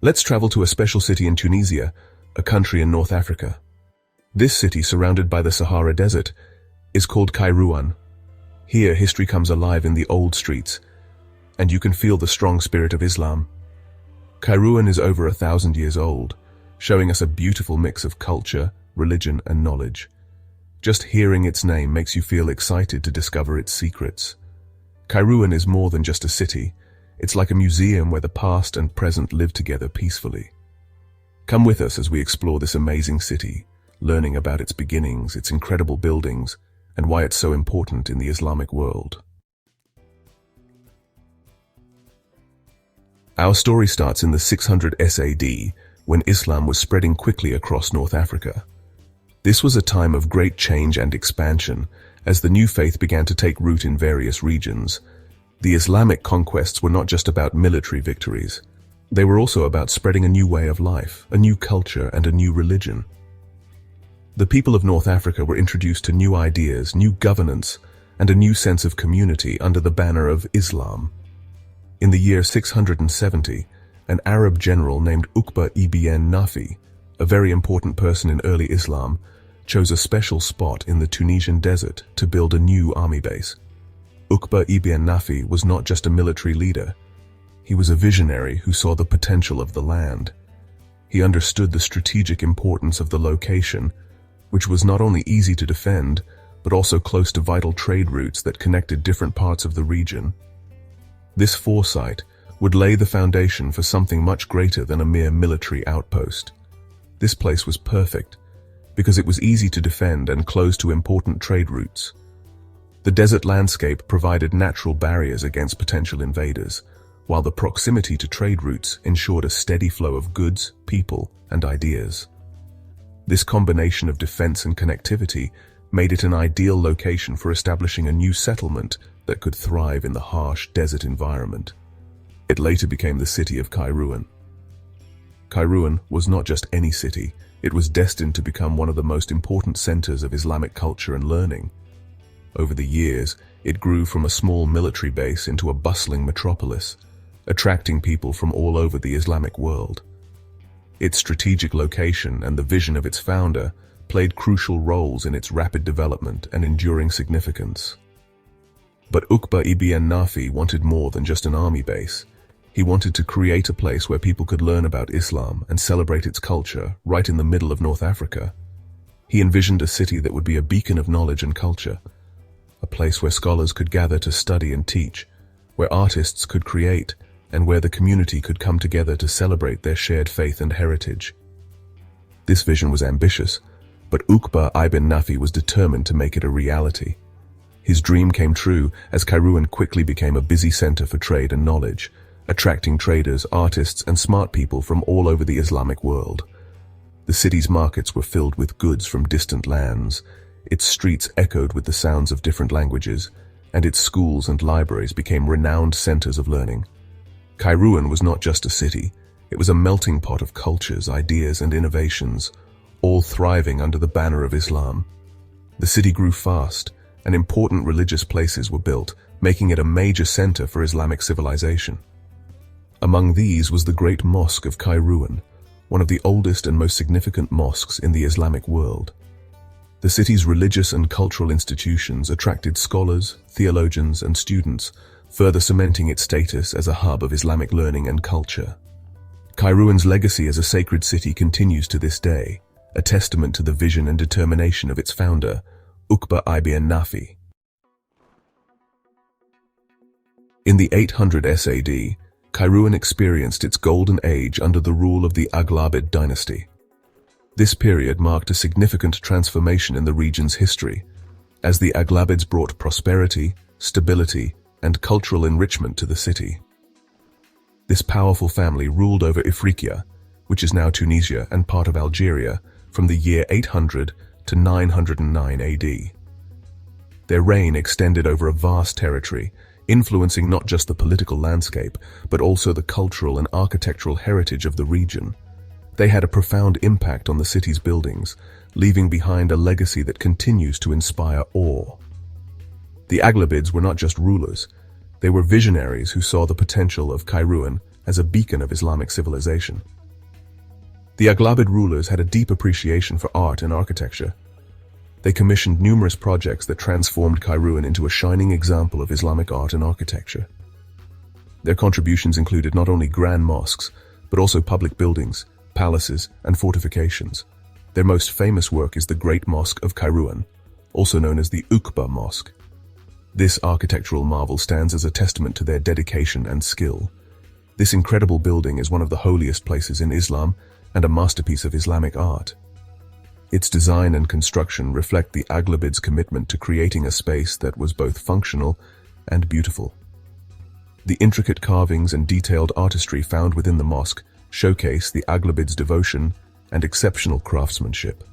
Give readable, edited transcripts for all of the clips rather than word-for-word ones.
Let's travel to a special city in Tunisia, a country in North Africa. This city, surrounded by the Sahara Desert, is called Kairouan. Here, history comes alive in the old streets, and you can feel the strong spirit of Islam. Kairouan is over 1,000 years old, showing us a beautiful mix of culture, religion, and knowledge. Just hearing its name makes you feel excited to discover its secrets. Kairouan is more than just a city. It's like a museum where the past and present live together peacefully. Come with us as we explore this amazing city, learning about its beginnings, its incredible buildings, and why it's so important in the Islamic world. Our story starts in the 600 SAD, when Islam was spreading quickly across North Africa. This was a time of great change and expansion, as the new faith began to take root in various regions. The Islamic conquests were not just about military victories. They were also about spreading a new way of life, a new culture, and a new religion. The people of North Africa were introduced to new ideas, new governance, and a new sense of community under the banner of Islam. In the year 670, an Arab general named Uqba ibn Nafi, a very important person in early Islam, chose a special spot in the Tunisian desert to build a new army base. Uqba ibn Nafi was not just a military leader. He was a visionary who saw the potential of the land. He understood the strategic importance of the location, which was not only easy to defend, but also close to vital trade routes that connected different parts of the region. This foresight would lay the foundation for something much greater than a mere military outpost. This place was perfect, because it was easy to defend and close to important trade routes. The desert landscape provided natural barriers against potential invaders, while the proximity to trade routes ensured a steady flow of goods, people, and ideas. This combination of defense and connectivity made it an ideal location for establishing a new settlement that could thrive in the harsh desert environment. It later became the city of Kairouan. Kairouan was not just any city, it was destined to become one of the most important centers of Islamic culture and learning. Over the years, it grew from a small military base into a bustling metropolis, attracting people from all over the Islamic world. Its strategic location and the vision of its founder played crucial roles in its rapid development and enduring significance. But Uqba ibn Nafi wanted more than just an army base. He wanted to create a place where people could learn about Islam and celebrate its culture right in the middle of North Africa. He envisioned a city that would be a beacon of knowledge and culture, a place where scholars could gather to study and teach, where artists could create, and where the community could come together to celebrate their shared faith and heritage. This vision was ambitious, but Uqba ibn Nafi was determined to make it a reality. His dream came true as Kairouan quickly became a busy center for trade and knowledge, attracting traders, artists, and smart people from all over the Islamic world. The city's markets were filled with goods from distant lands, its streets echoed with the sounds of different languages, and its schools and libraries became renowned centers of learning. Kairouan was not just a city, it was a melting pot of cultures, ideas, and innovations, all thriving under the banner of Islam. The city grew fast, and important religious places were built, making it a major center for Islamic civilization. Among these was the Great Mosque of Kairouan, one of the oldest and most significant mosques in the Islamic world. The city's religious and cultural institutions attracted scholars, theologians, and students, further cementing its status as a hub of Islamic learning and culture. Kairouan's legacy as a sacred city continues to this day, a testament to the vision and determination of its founder, Uqba ibn Nafi. In the 800 SAD, Kairouan experienced its golden age under the rule of the Aghlabid dynasty. This period marked a significant transformation in the region's history, as the Aghlabids brought prosperity, stability, and cultural enrichment to the city. This powerful family ruled over Ifriqiya, which is now Tunisia and part of Algeria, from the year 800 to 909 AD. Their reign extended over a vast territory, influencing not just the political landscape, but also the cultural and architectural heritage of the region. They had a profound impact on the city's buildings, leaving behind a legacy that continues to inspire awe. The Aghlabids were not just rulers, they were visionaries who saw the potential of Kairouan as a beacon of Islamic civilization. The Aghlabid rulers had a deep appreciation for art and architecture. They commissioned numerous projects that transformed Kairouan into a shining example of Islamic art and architecture. Their contributions included not only grand mosques, but also public buildings, palaces, and fortifications. Their most famous work is the Great Mosque of Kairouan, also known as the Uqba Mosque. This architectural marvel stands as a testament to their dedication and skill. This incredible building is one of the holiest places in Islam and a masterpiece of Islamic art. Its design and construction reflect the Aghlabids' commitment to creating a space that was both functional and beautiful. The intricate carvings and detailed artistry found within the mosque showcase the Aghlabids' devotion and exceptional craftsmanship.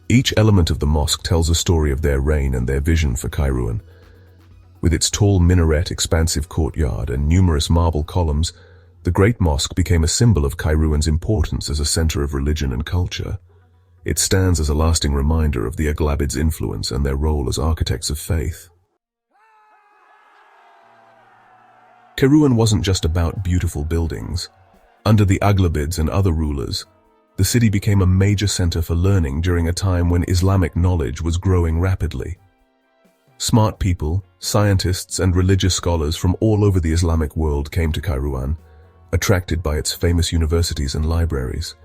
Each element of the mosque tells a story of their reign and their vision for Kairouan. With its tall minaret, expansive courtyard, and numerous marble columns, the Great Mosque became a symbol of Kairouan's importance as a center of religion and culture. It stands as a lasting reminder of the Aghlabids' influence and their role as architects of faith. Kairouan wasn't just about beautiful buildings. Under the Aghlabids and other rulers, the city became a major center for learning during a time when Islamic knowledge was growing rapidly. Smart people, scientists, and religious scholars from all over the Islamic world came to Kairouan, attracted by its famous universities and libraries.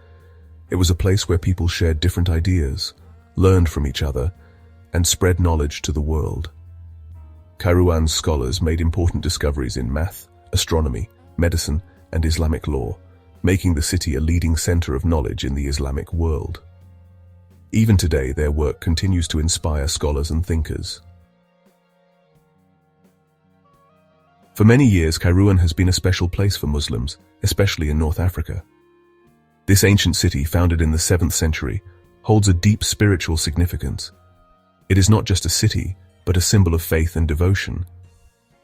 It was a place where people shared different ideas, learned from each other, and spread knowledge to the world. Kairouan's scholars made important discoveries in math, astronomy, medicine, and Islamic law, making the city a leading center of knowledge in the Islamic world. Even today, their work continues to inspire scholars and thinkers. For many years, Kairouan has been a special place for Muslims, especially in North Africa. This ancient city, founded in the 7th century, holds a deep spiritual significance. It is not just a city, but a symbol of faith and devotion.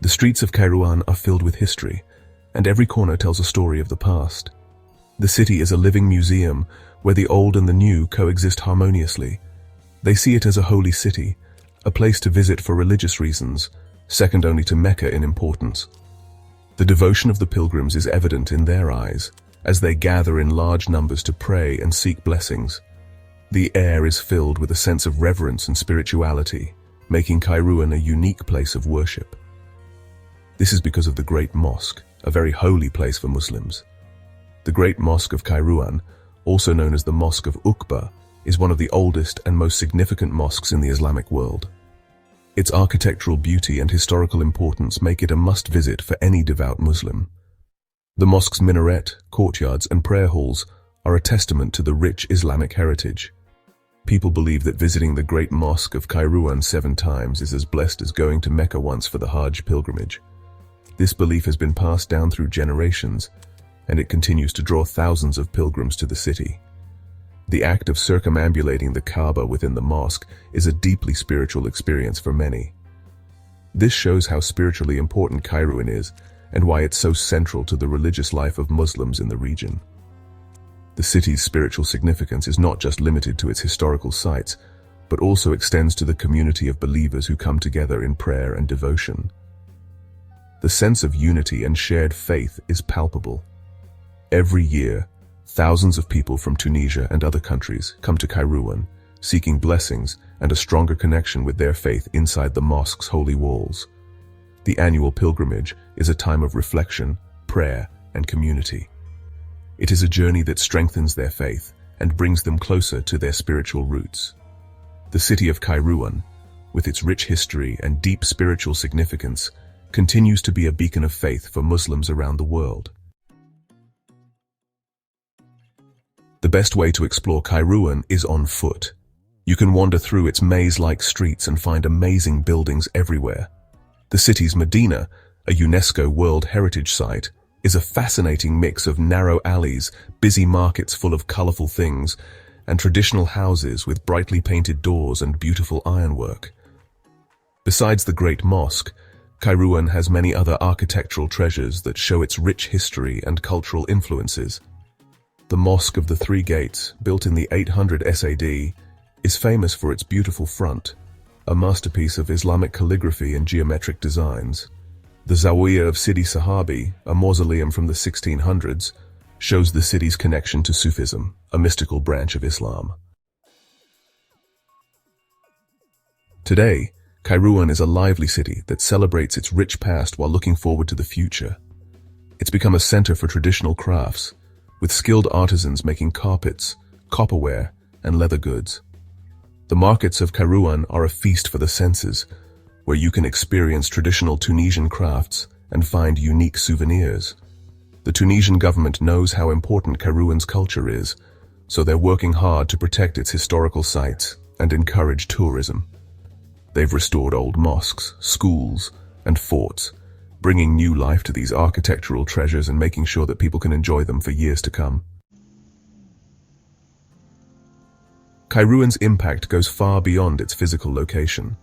The streets of Kairouan are filled with history, and every corner tells a story of the past. The city is a living museum where the old and the new coexist harmoniously. They see it as a holy city, a place to visit for religious reasons, second only to Mecca in importance. The devotion of the pilgrims is evident in their eyes, as they gather in large numbers to pray and seek blessings. The air is filled with a sense of reverence and spirituality, making Kairouan a unique place of worship. This is because of the Great Mosque, a very holy place for Muslims. The Great Mosque of Kairouan, also known as the Mosque of Uqba, is one of the oldest and most significant mosques in the Islamic world. Its architectural beauty and historical importance make it a must-visit for any devout Muslim. The mosque's minaret, courtyards, and prayer halls are a testament to the rich Islamic heritage. People believe that visiting the Great Mosque of Kairouan 7 times is as blessed as going to Mecca once for the Hajj pilgrimage. This belief has been passed down through generations, and it continues to draw thousands of pilgrims to the city. The act of circumambulating the Kaaba within the mosque is a deeply spiritual experience for many. This shows how spiritually important Kairouan is and why it's so central to the religious life of Muslims in the region. The city's spiritual significance is not just limited to its historical sites, but also extends to the community of believers who come together in prayer and devotion. The sense of unity and shared faith is palpable. Every year, thousands of people from Tunisia and other countries come to Kairouan, seeking blessings and a stronger connection with their faith inside the mosque's holy walls. The annual pilgrimage is a time of reflection, prayer, and community. It is a journey that strengthens their faith and brings them closer to their spiritual roots. The city of Kairouan, with its rich history and deep spiritual significance, continues to be a beacon of faith for Muslims around the world. The best way to explore Kairouan is on foot. You can wander through its maze-like streets and find amazing buildings everywhere. The city's Medina, a UNESCO World Heritage Site, is a fascinating mix of narrow alleys, busy markets full of colorful things, and traditional houses with brightly painted doors and beautiful ironwork. Besides the Great Mosque, Kairouan has many other architectural treasures that show its rich history and cultural influences. The Mosque of the Three Gates, built in the 800 SAD, is famous for its beautiful front, a masterpiece of Islamic calligraphy and geometric designs. The Zawiya of Sidi Sahabi, a mausoleum from the 1600s, shows the city's connection to Sufism, a mystical branch of Islam. Today, Kairouan is a lively city that celebrates its rich past while looking forward to the future. It's become a center for traditional crafts, with skilled artisans making carpets, copperware, and leather goods. The markets of Kairouan are a feast for the senses, where you can experience traditional Tunisian crafts and find unique souvenirs. The Tunisian government knows how important Kairouan's culture is, so they're working hard to protect its historical sites and encourage tourism. They've restored old mosques, schools, and forts, bringing new life to these architectural treasures and making sure that people can enjoy them for years to come. Kairouan's impact goes far beyond its physical location.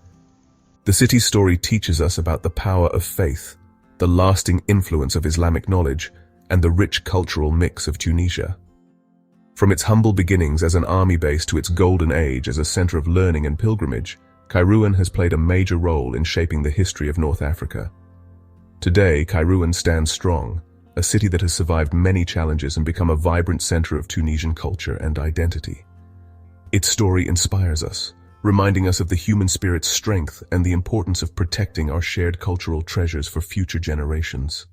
The city's story teaches us about the power of faith, the lasting influence of Islamic knowledge, and the rich cultural mix of Tunisia. From its humble beginnings as an army base to its golden age as a center of learning and pilgrimage, Kairouan has played a major role in shaping the history of North Africa. Today, Kairouan stands strong, a city that has survived many challenges and become a vibrant center of Tunisian culture and identity. Its story inspires us, reminding us of the human spirit's strength and the importance of protecting our shared cultural treasures for future generations.